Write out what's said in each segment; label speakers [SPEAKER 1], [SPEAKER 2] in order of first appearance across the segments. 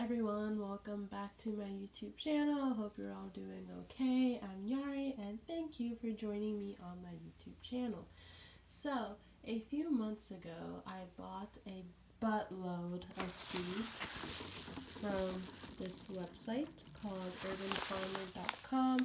[SPEAKER 1] everyone, welcome back to my YouTube channel. Hope you're all doing okay. I'm Yari and thank you for joining me on my YouTube channel. So, a few months ago, I bought a buttload of seeds from this website called urbanfarmer.com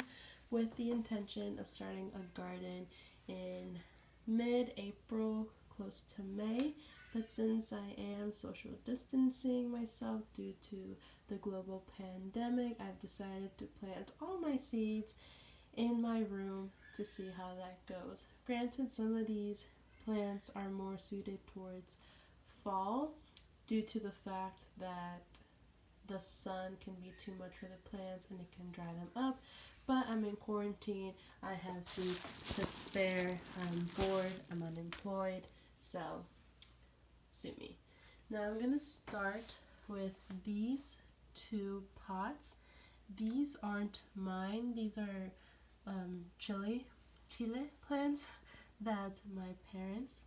[SPEAKER 1] with the intention of starting a garden in mid-April, close to May. But since I am social distancing myself due to the global pandemic, I've decided to plant all my seeds in my room to see how that goes. Granted, some of these plants are more suited towards fall due to the fact that the sun can be too much for the plants and it can dry them up. But I'm in quarantine, I have seeds to spare, I'm bored, I'm unemployed, so sue me. Now I'm going to start with these two pots. These aren't mine, these are chile plants that my parents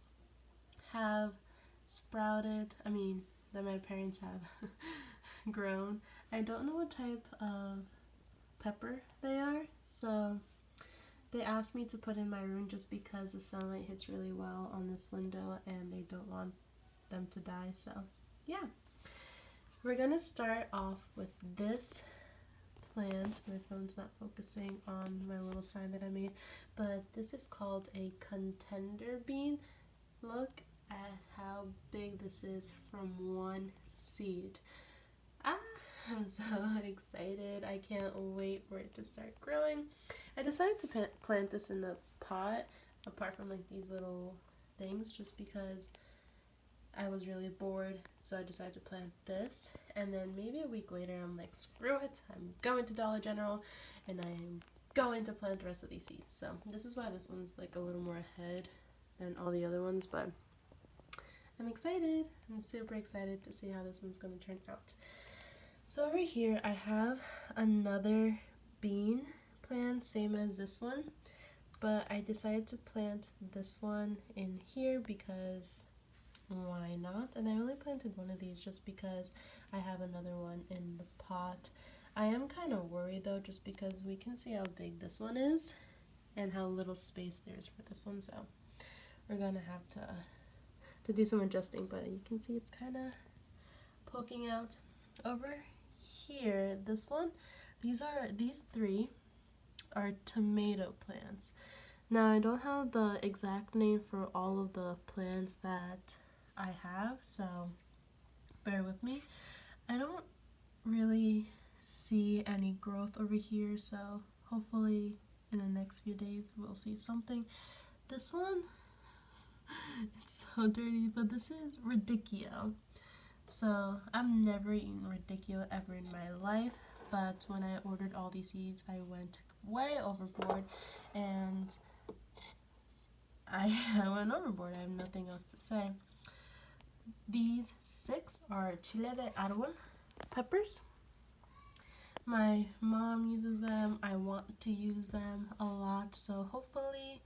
[SPEAKER 1] have sprouted, that my parents have grown. I don't know what type of pepper they are, so they asked me to put in my room just because the sunlight hits really well on this window and they don't want them to die. So yeah, we're gonna start off with this plant. My phone's not focusing on my little sign that I made, but this is called a contender bean. Look at how big this is from one seed. I'm so excited. I can't wait for it to start growing. I decided to plant this in the pot apart from like these little things just because I was really bored, so I decided to plant this. And then maybe a week later I'm like, screw it, I'm going to Dollar General and I'm going to plant the rest of these seeds. So this is why this one's like a little more ahead than all the other ones, but I'm excited. I'm super excited to see how this one's going to turn out. So over here I have another bean plant, same as this one, but I decided to plant this one in here because why not? And I only planted one of these just because I have another one in the pot. I am kind of worried though, just because we can see how big this one is and how little space there's for this one, so we're gonna have to do some adjusting, but you can see it's kind of poking out. Over here, this one, these three are tomato plants. Now I don't have the exact name for all of the plants that I have, so bear with me. I don't really see any growth over here, so hopefully in the next few days we'll see something. This one, it's so dirty, but this is radicchio. So I've never eaten radicchio ever in my life, but when I ordered all these seeds I went way overboard and I went overboard. I have nothing else to say. These 6 are chile de árbol peppers. My mom uses them. I want to use them a lot, so hopefully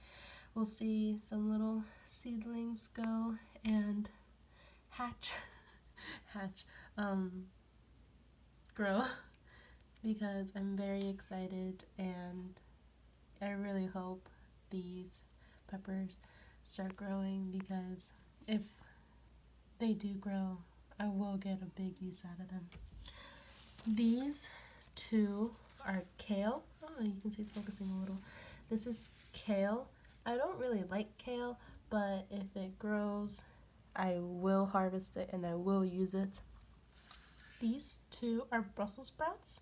[SPEAKER 1] we'll see some little seedlings go and grow because I'm very excited and I really hope these peppers start growing, because if they do grow, I will get a big use out of them. These two are kale. Oh, you can see it's focusing a little. This is kale. I don't really like kale, but if it grows, I will harvest it and I will use it. These two are Brussels sprouts.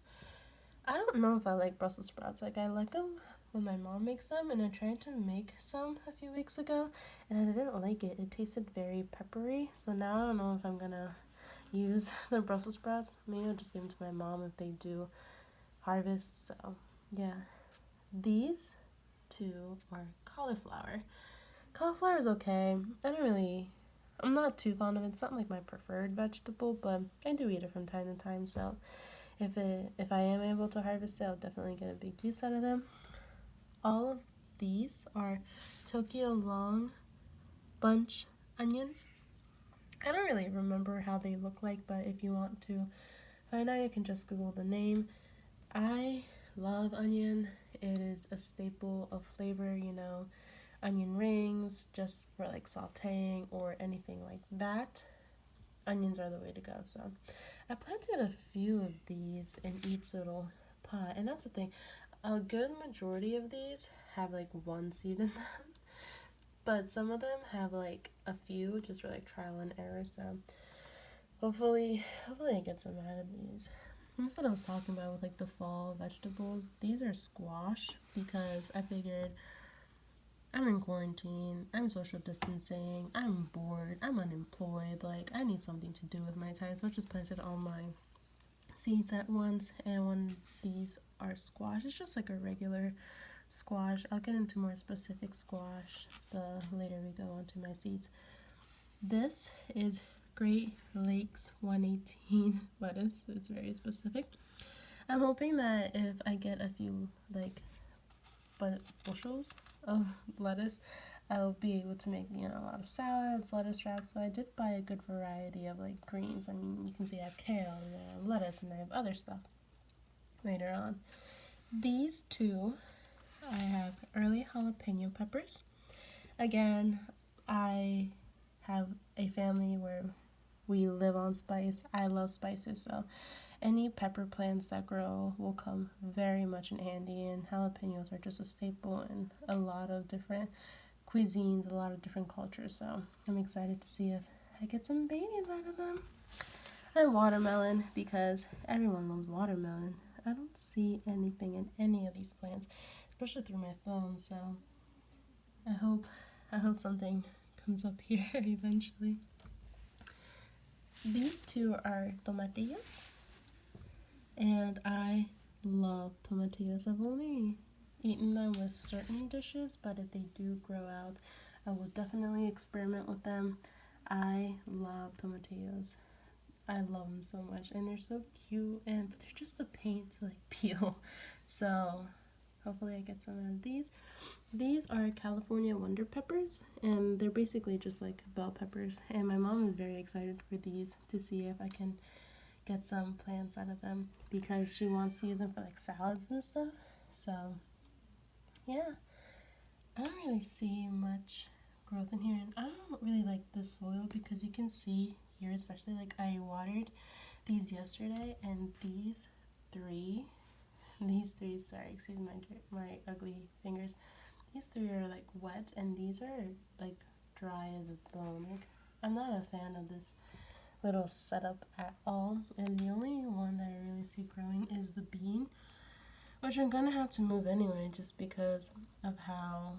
[SPEAKER 1] I don't know if I like Brussels sprouts. Like, I like them when my mom makes them, and I tried to make some a few weeks ago and I didn't like it. It tasted very peppery, so now I don't know if I'm gonna use the Brussels sprouts. Maybe I'll just give them to my mom if they do harvest. So yeah, these two are cauliflower. Cauliflower is okay. I'm not too fond of it. It's not like my preferred vegetable, but I do eat it from time to time, so if I am able to harvest it, I'll definitely get a big juice out of them. All of these are Tokyo long bunch onions. I don't really remember how they look like, but if you want to By now you can just Google the name. I love onion. It is a staple of flavor, you know, onion rings just for like sauteing or anything like that. Onions are the way to go. So I planted a few of these in each little pot, and that's the thing. A good majority of these have like one seed in them, but some of them have like a few just for like trial and error. So hopefully I get some out of these. That's what I was talking about with like the fall vegetables. These are squash because I figured I'm in quarantine, I'm social distancing, I'm bored, I'm unemployed, like I need something to do with my time. So I just planted all my seeds at once, and when these are squash, it's just like a regular squash. I'll get into more specific squash the later we go on to my seeds. This is Great Lakes 118 lettuce. It's very specific. I'm hoping that if I get a few like bushels of lettuce, I'll be able to make, you know, a lot of salads, lettuce wraps. So I did buy a good variety of like greens. I mean, you can see I have kale and I have lettuce and I have other stuff later on. These two, I have early jalapeno peppers. Again, I have a family where we live on spice. I love spices, so any pepper plants that grow will come very much in handy, and jalapenos are just a staple in a lot of different cuisines, a lot of different cultures, so I'm excited to see if I get some babies out of them. And watermelon, because everyone loves watermelon. I don't see anything in any of these plants, especially through my phone, so I hope something comes up here eventually. These two are tomatillos, and I love tomatillos. I've only eaten them with certain dishes, but if they do grow out, I will definitely experiment with them. I love tomatillos. I love them so much, and they're so cute, and they're just a pain to like peel. So hopefully I get some of these. These are California Wonder Peppers, and they're basically just like bell peppers, and my mom is very excited for these to see if I can get some plants out of them because she wants to use them for like salads and stuff. So yeah, I don't really see much growth in here, and I don't really like the soil because you can see here, especially like I watered these yesterday, and these three, sorry, excuse my ugly fingers, these three are like wet, and these are like dry as a bone. Like, I'm not a fan of this little setup at all, and the only one that I really see growing is the bean, which I'm gonna have to move anyway just because of how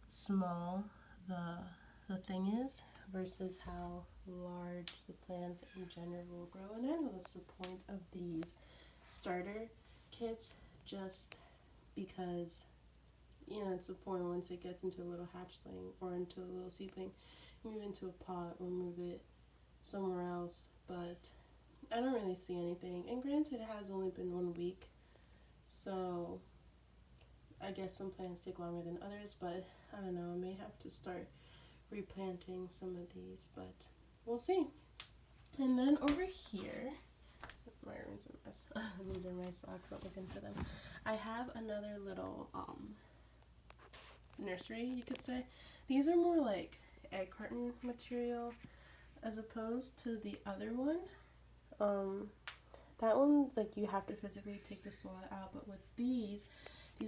[SPEAKER 1] small the thing is versus how large the plant in general will grow. And I know that's the point of these starter kits, just because, you know, it's the point once it gets into a little hatchling or into a little seedling, move into a pot or move it somewhere else. But I don't really see anything, and granted it has only been 1 week, so I guess some plants take longer than others, but I don't know, I may have to start replanting some of these, but we'll see. And then over here, my room's a mess. These are my socks, I'll look into them. I have another little nursery, you could say. These are more like egg carton material as opposed to the other one. That one, like, you have to physically take the soil out, but with these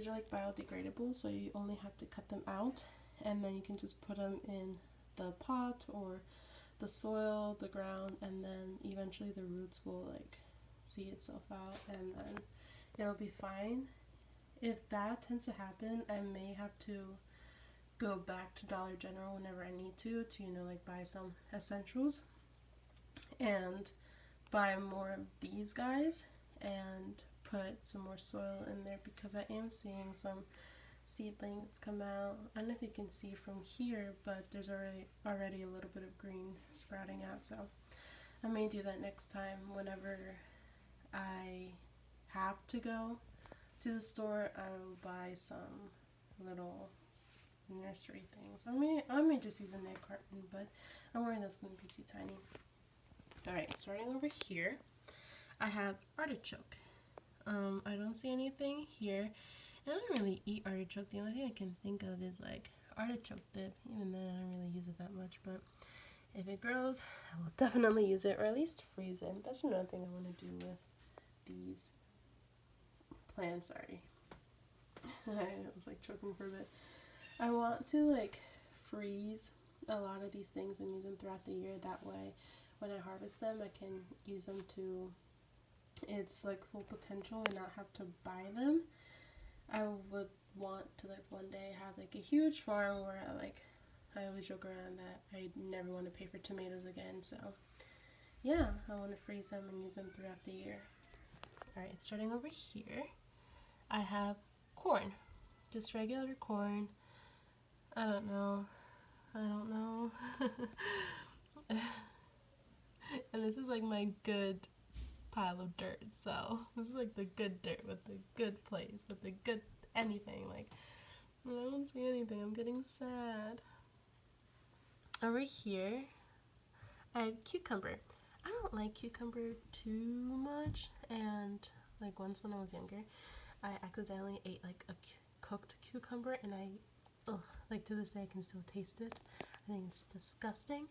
[SPEAKER 1] are like biodegradable, so you only have to cut them out, and then you can just put them in the pot or the soil, the ground, and then eventually the roots will like see itself out, and then it'll be fine. If that tends to happen, I may have to go back to Dollar General whenever I need to, you know, like buy some essentials and buy more of these guys and put some more soil in there, because I am seeing some seedlings come out. I don't know if you can see from here, but there's already a little bit of green sprouting out, so I may do that next time whenever I have to go to the store. I'll buy some little nursery things. I may just use an egg carton, but I'm worried that's going to be too tiny. Alright, starting over here, I have artichoke. I don't see anything here. And I don't really eat artichoke. The only thing I can think of is like artichoke dip. Even then, I don't really use it that much. But if it grows, I will definitely use it, or at least freeze it. That's another thing I want to do with these plants. Sorry. I was like choking for a bit. I want to like freeze a lot of these things and use them throughout the year. That way, when I harvest them, I can use them to its like full potential and not have to buy them. I would want to like one day have like a huge farm where I always joke around that I never want to pay for tomatoes again. So yeah, I want to freeze them and use them throughout the year. Alright, starting over here, I have corn. Just regular corn. I don't know. And this is like my good pile of dirt. So this is like the good dirt with the good place, with the good anything. Like, I don't see anything. I'm getting sad. Over here, I have cucumber. I don't like cucumber too much, and like once when I was younger, I accidentally ate like a cooked cucumber, and like to this day I can still taste it. I think it's disgusting,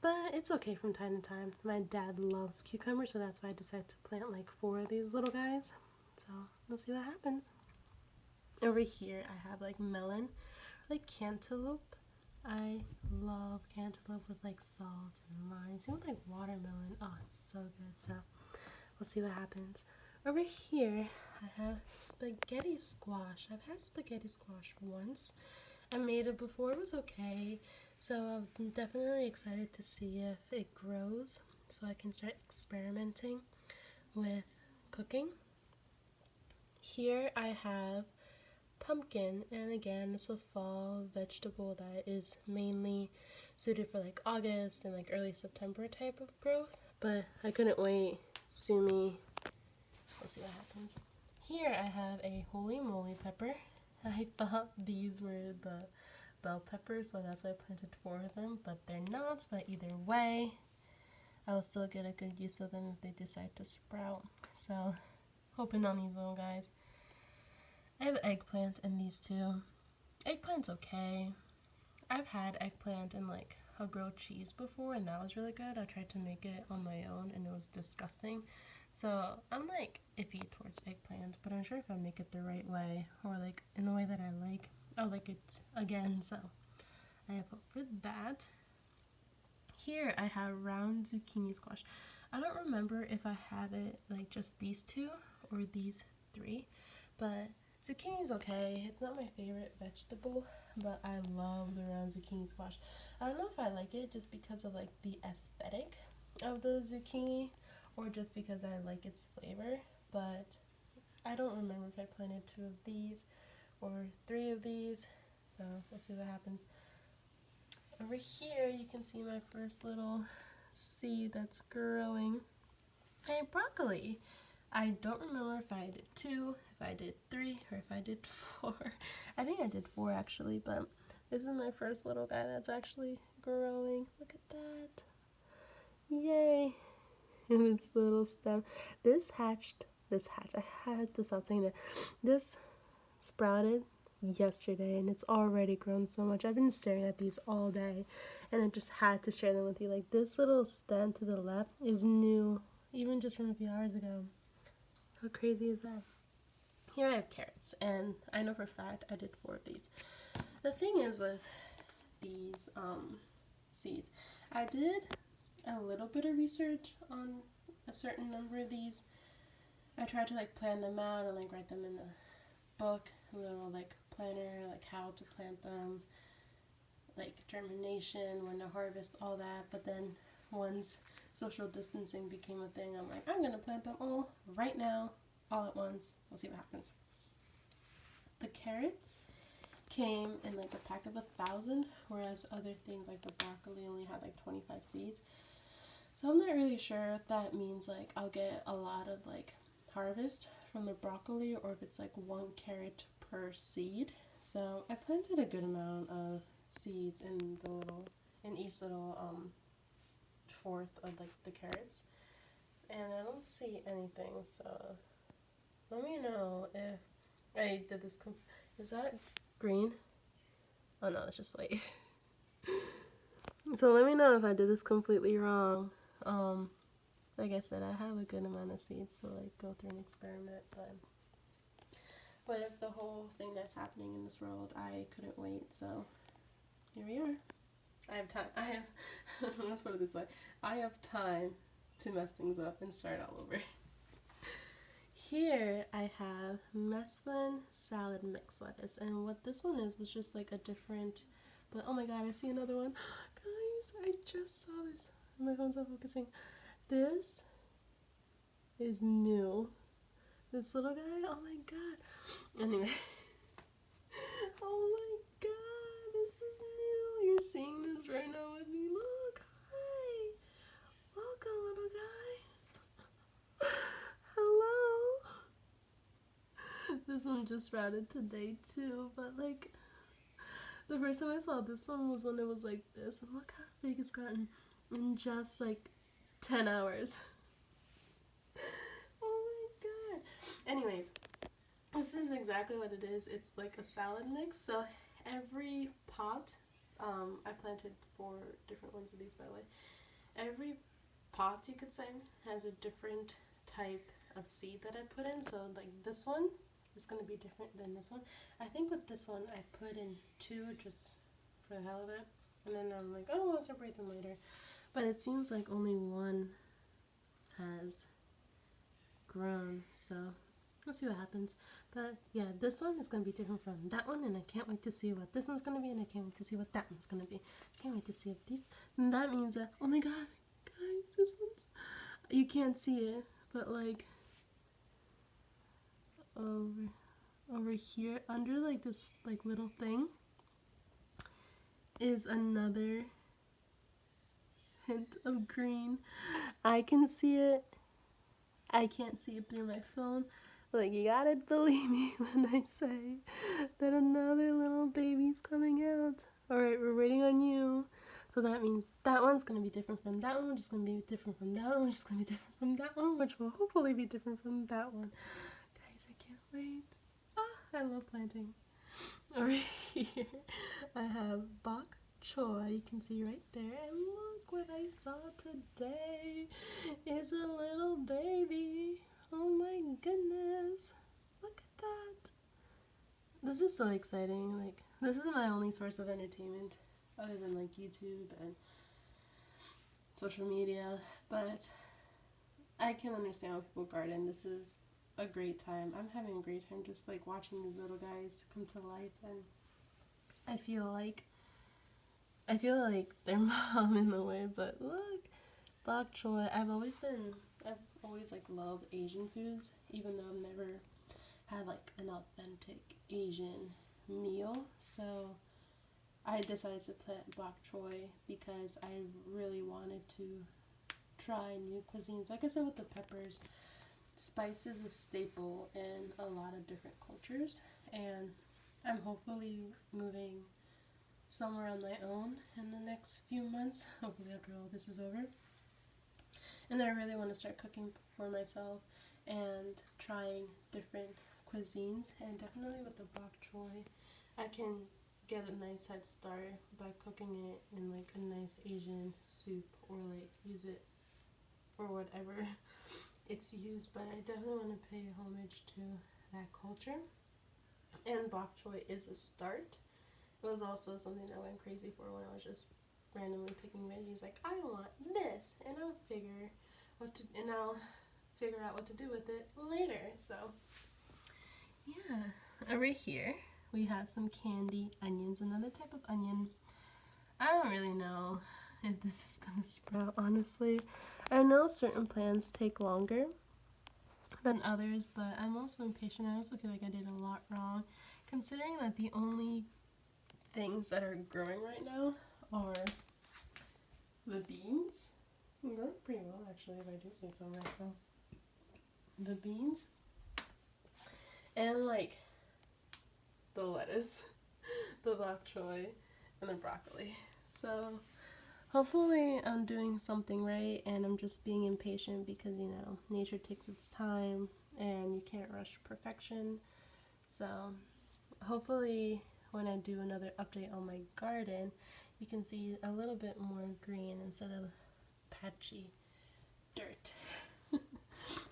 [SPEAKER 1] but it's okay from time to time. My dad loves cucumbers, so that's why I decided to plant like 4 of these little guys. So we'll see what happens. Over here I have like melon, like cantaloupe. I love cantaloupe with like salt and lime. Same with like watermelon. Oh, it's so good. So we'll see what happens. Over here I have spaghetti squash. I've had spaghetti squash once. I made it before. It was okay. So I'm definitely excited to see if it grows so I can start experimenting with cooking. Here I have pumpkin, and again, it's a fall vegetable that is mainly suited for like August and like early September type of growth, but I couldn't wait. Sue me. We'll see what happens. Here I have a holy moly pepper. I thought these were the bell peppers, so that's why I planted 4 of them, but they're not. But either way, I will still get a good use of them if they decide to sprout. So hoping on these little guys. I have eggplant in these 2. Eggplant's okay. I've had eggplant in like a grilled cheese before, and that was really good. I tried to make it on my own and it was disgusting. So I'm like iffy towards eggplant, but I'm sure if I make it the right way, or like in the way that I like, I'll like it again. So I have hope for that. Here I have round zucchini squash. I don't remember if I have it like just these 2 or these 3, but zucchini's okay. It's not my favorite vegetable, but I love the round zucchini squash. I don't know if I like it just because of like the aesthetic of the zucchini, or just because I like its flavor, but I don't remember if I planted 2 of these or 3 of these, so we'll see what happens. Over here you can see my first little seed that's growing. I have broccoli. I don't remember if I did 2, if I did 3, or if I did 4. I think I did 4 actually, but this is my first little guy that's actually growing. Look at that. Yay. And this little stem. This hatched. I had to stop saying that. This sprouted yesterday and it's already grown so much. I've been staring at these all day and I just had to share them with you. Like this little stem to the left is new, even just from a few hours ago. How crazy is that? Here I have carrots, and I know for a fact I did 4 of these. The thing is with these seeds, I did a little bit of research on a certain number of these. I tried to like plan them out and like write them in a book, a little like planner, like how to plant them, like germination, when to harvest, all that. But then once social distancing became a thing, I'm like, I'm gonna plant them all right now, all at once. We'll see what happens. The carrots came in like a pack of 1,000, whereas other things like the broccoli only had like 25 seeds. So I'm not really sure if that means like I'll get a lot of like harvest from the broccoli, or if it's like 1 carrot per seed. So I planted a good amount of seeds in each little fourth of like the carrots, and I don't don't see anything, so let me know if I did this. Is that green? Oh no, it's just white. So let me know if I did this completely wrong. Like I said, I have a good amount of seeds to like go through and experiment, but with the whole thing that's happening in this world, I couldn't wait, so here we are. I have time. Let's put it this way. I have time to mess things up and start all over. Here I have mesclun salad mix lettuce, and what this one is was just like a different, but oh my god, I see another one. Guys, I just saw this. My phone's not focusing. This is new. This little guy, oh my god. Anyway. Oh my god, this is new. You're seeing this right now with me. Look, hi. Welcome, little guy. Hello. This one just sprouted today too, but like the first time I saw this one was when it was like this, and look how big it's gotten in just like 10 hours. Oh my god. Anyways, this is exactly what it is. It's like a salad mix. So every pot, I planted 4 different ones of these, by the way. Every pot, you could say, has a different type of seed that I put in. So like this one is going to be different than this one. I think with this one I put in 2 just for the hell of it, and then I'm like, oh, I'll separate them later. But it seems like only one has grown, so we'll see what happens. But yeah, this one is going to be different from that one, and I can't wait to see what this one's going to be, and I can't wait to see what that one's going to be. I can't wait to see if these, and that means that, oh my god, guys, this one's, you can't see it, but like over here under like this like little thing is another hint of green. I can see it. I can't see it through my phone. Like, you gotta believe me when I say that another little baby's coming out. Alright, we're waiting on you. So that means that one's gonna be different from that one, which is gonna be different from that one, which is gonna be different from that one, which will hopefully be different from that one. Guys, I can't wait. Ah, I love planting. Over here, I have bok choy. You can see right there. And look what I saw today. It's a little baby. Oh my goodness. Look at that. This is so exciting. Like, this is my only source of entertainment other than like YouTube and social media. But I can understand why people garden. This is a great time. I'm having a great time just like watching these little guys come to life, and I feel like their mom in the way, but look, bok choy. I've always like loved Asian foods, even though I've never had like an authentic Asian meal. So I decided to plant bok choy because I really wanted to try new cuisines. Like I said with the peppers, spice is a staple in a lot of different cultures, and I'm hopefully moving somewhere on my own in the next few months, hopefully after all this is over. And I really want to start cooking for myself and trying different cuisines, and definitely with the bok choy, I can get a nice head start by cooking it in like a nice Asian soup, or like use it for whatever it's used. But I definitely want to pay homage to that culture, and bok choy is a start. It was also something I went crazy for when I was just randomly picking veggies. Like, I want this, and I'll figure out what to do with it later. So yeah, over here we have some candy onions, another type of onion. I don't really know if this is gonna sprout, honestly. I know certain plants take longer than others, but I'm also impatient. I also feel like I did a lot wrong, considering that the only things that are growing right now are the beans. They're growing pretty well, actually, if I do say so myself. The beans and like the lettuce, the bok choy, and the broccoli. So hopefully I'm doing something right and I'm just being impatient because, you know, nature takes its time and you can't rush perfection. So hopefully when I do another update on my garden, you can see a little bit more green instead of patchy dirt.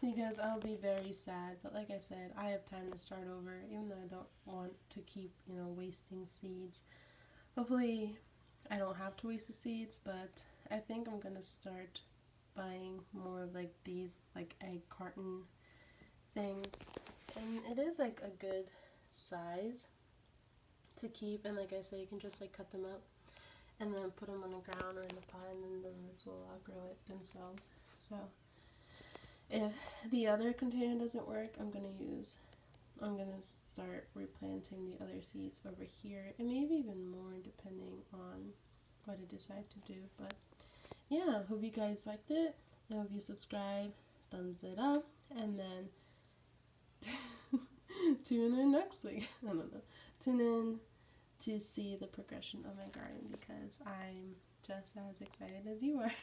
[SPEAKER 1] Because I'll be very sad, but like I said, I have time to start over, even though I don't want to keep, you know, wasting seeds. Hopefully I don't have to waste the seeds, but I think I'm gonna start buying more of like these like egg carton things, and it is like a good size to keep, and like I said, you can just like cut them up and then put them on the ground or in the pot, and then the roots will outgrow it themselves. So if the other container doesn't work, I'm gonna start replanting the other seeds over here, and maybe even more depending on what I decide to do. But yeah, hope you guys liked it. I hope you subscribe, thumbs it up, and then tune in next week. I don't know. Tune in to see the progression of my garden because I'm just as excited as you are.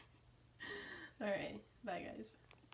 [SPEAKER 1] Alright, bye guys.